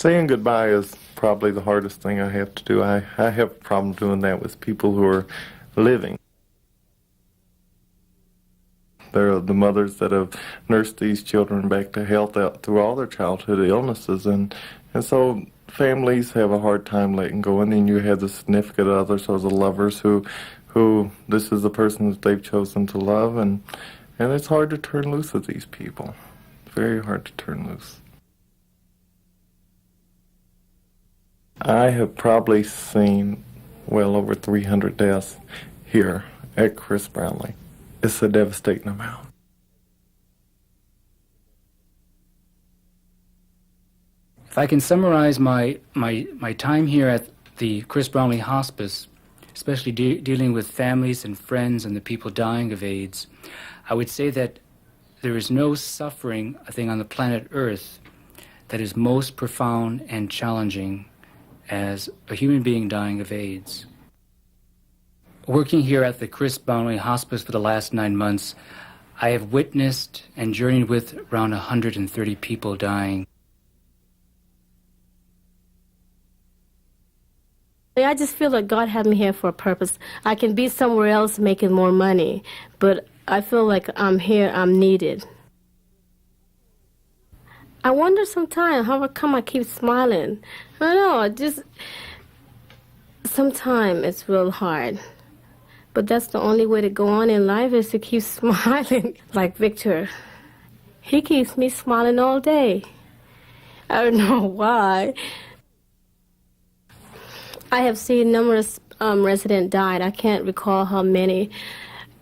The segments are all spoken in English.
Saying goodbye is probably the hardest thing I have to do. I have a problem doing that with people who are living. They're the mothers that have nursed these children back to health out through all their childhood illnesses, and so families have a hard time letting go. And then you have the significant others or the lovers who this is the person that they've chosen to love, and it's hard to turn loose of these people. Very hard to turn loose. I have probably seen well over 300 deaths here at Chris Brownlee. It's a devastating amount. If I can summarize my time here at the Chris Brownlee Hospice, especially dealing with families and friends and the people dying of AIDS, I would say that there is no suffering, I think, on the planet Earth that is most profound and challenging as a human being dying of AIDS. Working here at the Chris Brownlee Hospice for the last 9 months, I have witnessed and journeyed with around 130 people dying. I just feel like God had me here for a purpose. I can be somewhere else making more money, but I feel like I'm here, I'm needed. I wonder sometimes how come I keep smiling. I don't know, sometimes it's real hard. But that's the only way to go on in life is to keep smiling. Like Victor, he keeps me smiling all day. I don't know why. I have seen numerous residents died. I can't recall how many,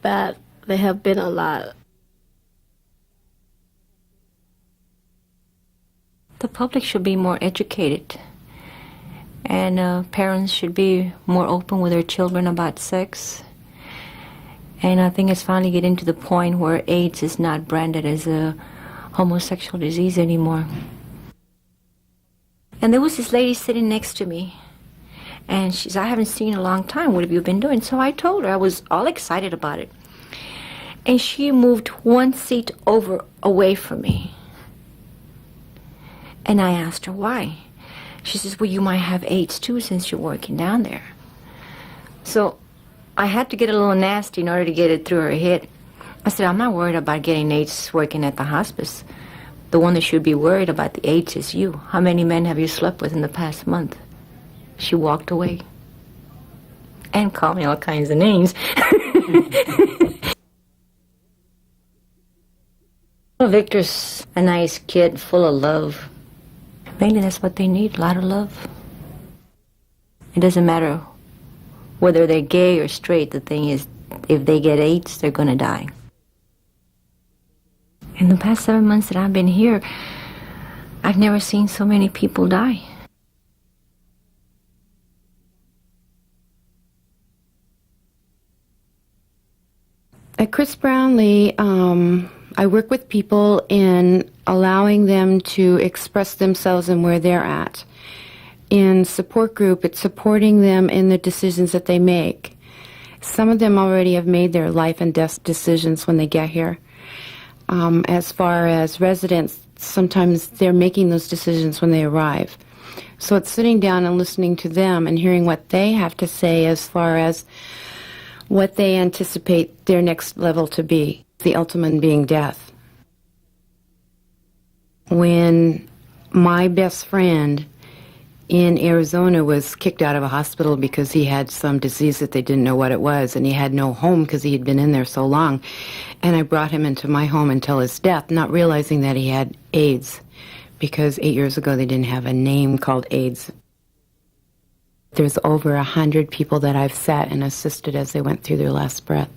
but there have been a lot. The public should be more educated, and parents should be more open with their children about sex. And I think it's finally getting to the point where AIDS is not branded as a homosexual disease anymore. And there was this lady sitting next to me, and she said, I haven't seen you in a long time. What have you been doing? So I told her. I was all excited about it. And she moved one seat away from me. And I asked her why. She says, well, you might have AIDS too since you're working down there. So I had to get a little nasty in order to get it through her head. I said, I'm not worried about getting AIDS working at the hospice. The one that should be worried about the AIDS is you. How many men have you slept with in the past month? She walked away and called me all kinds of names. Victor's a nice kid, full of love. Mainly that's what they need, a lot of love. It doesn't matter whether they're gay or straight. The thing is, if they get AIDS, they're going to die. In the past 7 months that I've been here, I've never seen so many people die. At Chris Brownlee, I work with people in allowing them to express themselves and where they're at. In support group, it's supporting them in the decisions that they make. Some of them already have made their life and death decisions when they get here. As far as residents, sometimes they're making those decisions when they arrive. So it's sitting down and listening to them and hearing what they have to say as far as what they anticipate their next level to be, the ultimate being death. When my best friend in Arizona was kicked out of a hospital because he had some disease that they didn't know what it was, and he had no home because he had been in there so long, and I brought him into my home until his death, not realizing that he had AIDS, because 8 years ago they didn't have a name called AIDS. There's over 100 people that I've sat and assisted as they went through their last breath.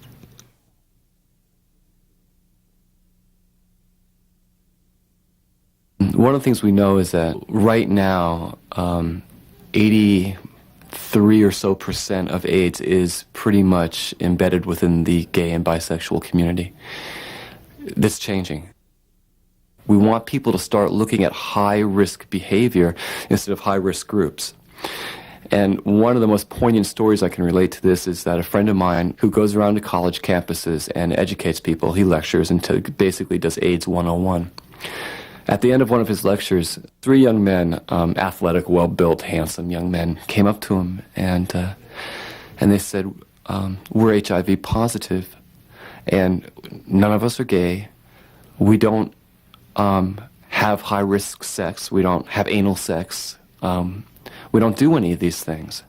One of the things we know is that right now, 83 or so % of AIDS is pretty much embedded within the gay and bisexual community. That's changing. We want people to start looking at high-risk behavior instead of high-risk groups. And one of the most poignant stories I can relate to this is that a friend of mine who goes around to college campuses and educates people, he lectures and basically does AIDS 101. At the end of one of his lectures, 3 young men, athletic, well-built, handsome young men, came up to him and they said, we're HIV positive, and none of us are gay. We don't have high-risk sex. We don't have anal sex. We don't do any of these things.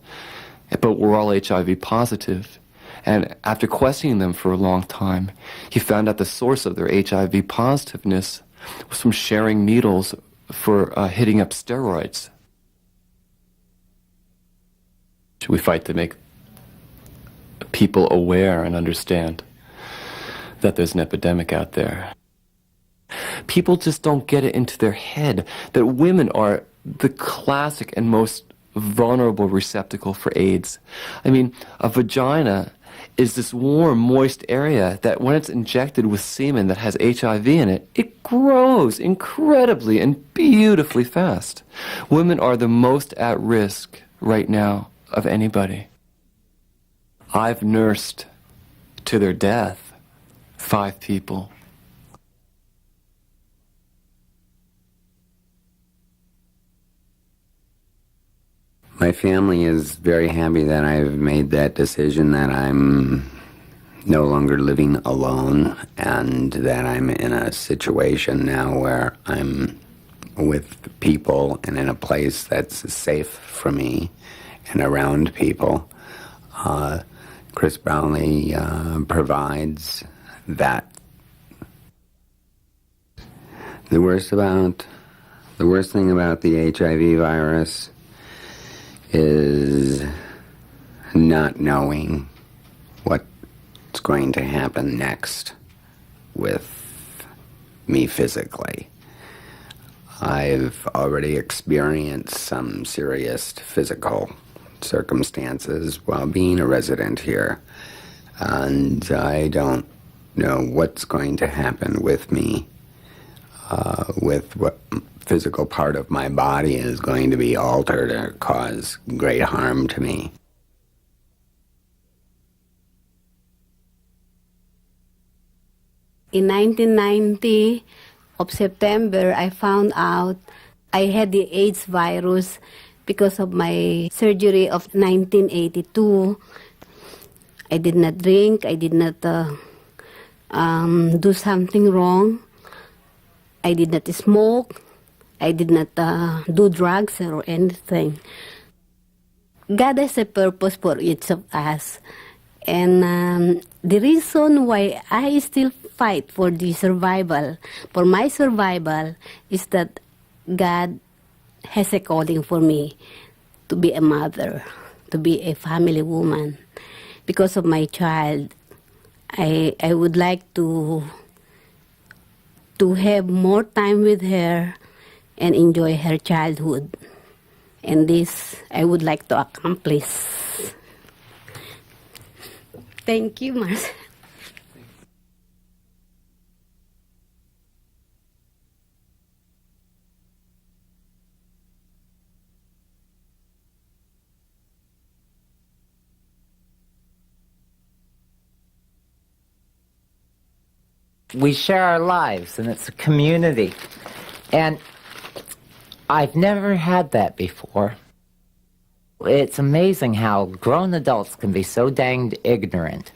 But we're all HIV positive. And after questioning them for a long time, he found out the source of their HIV positiveness was from sharing needles for hitting up steroids. We fight to make people aware and understand that there's an epidemic out there. People just don't get it into their head that women are the classic and most vulnerable receptacle for AIDS. I mean, a vagina is this warm, moist area that when it's injected with semen that has HIV in it, it grows incredibly and beautifully fast. Women are the most at risk right now of anybody. I've nursed to their death 5 people. My family is very happy that I've made that decision, that I'm no longer living alone, and that I'm in a situation now where I'm with people and in a place that's safe for me and around people. Chris Brownlee provides that. The worst thing about the HIV virus is not knowing what's going to happen next with me physically. I've already experienced some serious physical circumstances while being a resident here, and I don't know what's going to happen with me, with what physical part of my body is going to be altered or cause great harm to me. In 1990 of September, I found out I had the AIDS virus because of my surgery of 1982. I did not drink, I did not do something wrong. I did not smoke, I did not do drugs or anything. God has a purpose for each of us. And the reason why I still fight for the survival, for my survival, is that God has a calling for me to be a mother, to be a family woman. Because of my child, I would like to have more time with her and enjoy her childhood. And this I would like to accomplish. Thank you, Marcel. We share our lives, and it's a community. And I've never had that before. It's amazing how grown adults can be so danged ignorant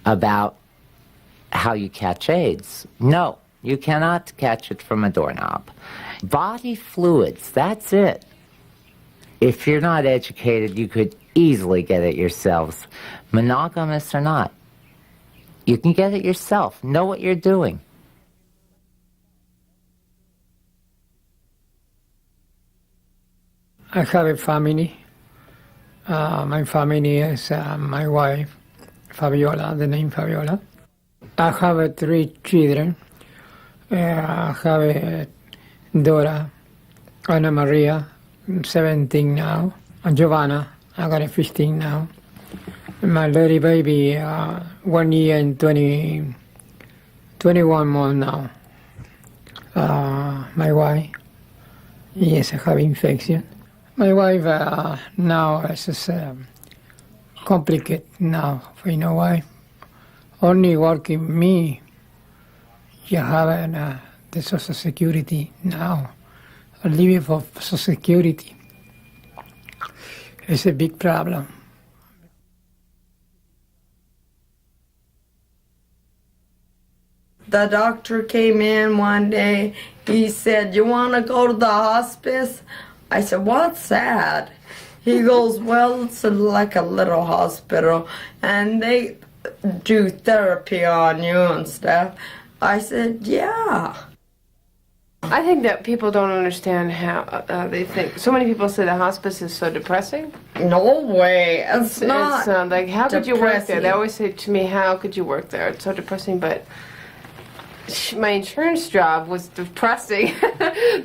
about how you catch AIDS. No, you cannot catch it from a doorknob. Body fluids, that's it. If you're not educated, you could easily get it yourselves. Monogamous or not, you can get it yourself. Know what you're doing. I have a family. My family is my wife, Fabiola, the name Fabiola. I have 3 children. I have a daughter, Ana Maria, 17 now, and Giovanna, I got a 15 now. My little baby, 1 year and 21 months now. My wife, yes, I have infection. My wife now is just, complicated now. You know why? Only working me, you have the Social Security now. Living for Social Security is a big problem. The doctor came in one day. He said, "You want to go to the hospice?" I said, "What's that?" He goes, "Well, it's like a little hospital, and they do therapy on you and stuff." I said, "Yeah." I think that people don't understand how they think. So many people say the hospice is so depressing. No way. It's not. It's like, how could you work there? depressing. They always say to me, how could you work there? It's so depressing, but my insurance job was depressing.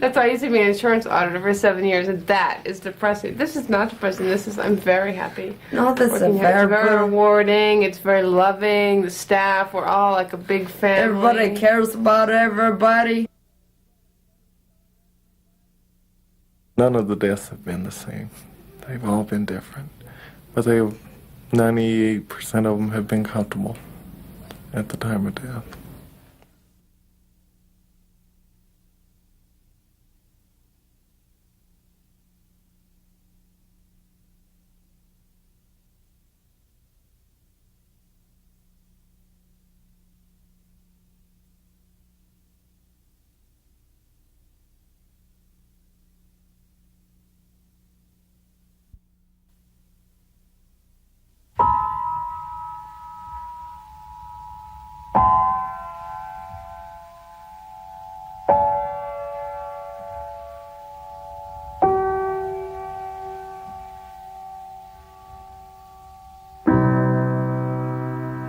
That's why I used to be an insurance auditor for 7 years, and that is depressing. This is not depressing. I'm very happy. No, this is working here. It's very very rewarding. It's very loving. The staff, we're all like a big family. Everybody cares about everybody. None of the deaths have been the same. They've all been different. But 98% of them have been comfortable at the time of death.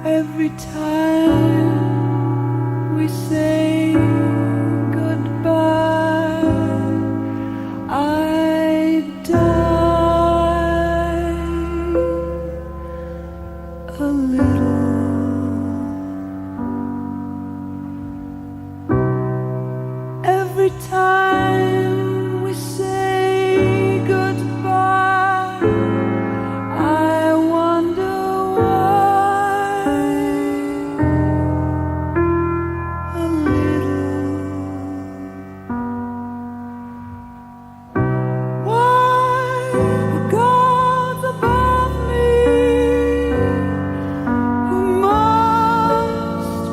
Every time we say goodbye, I die a little. Every time we say goodbye, I wonder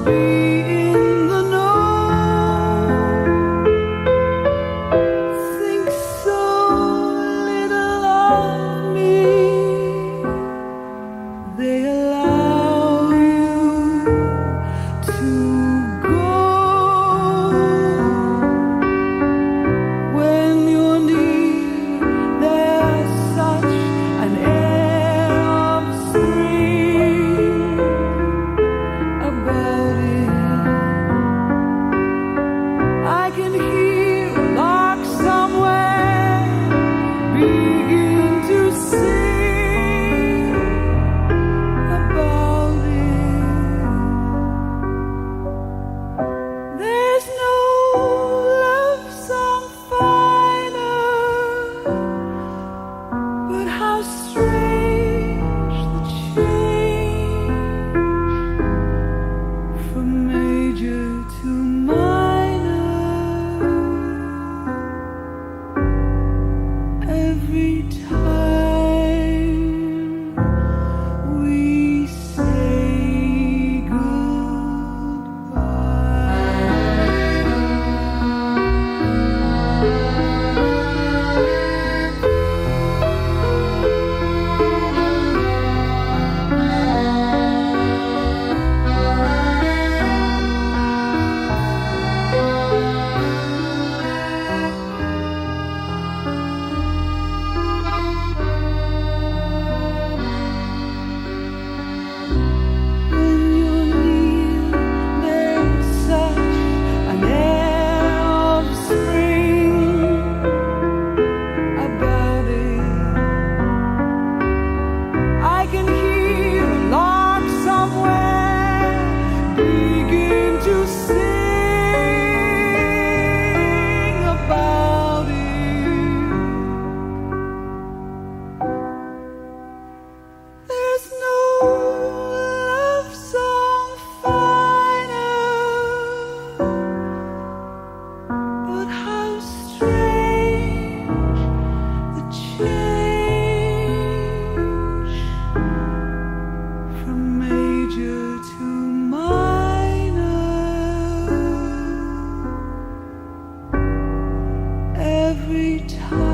be in the know. time.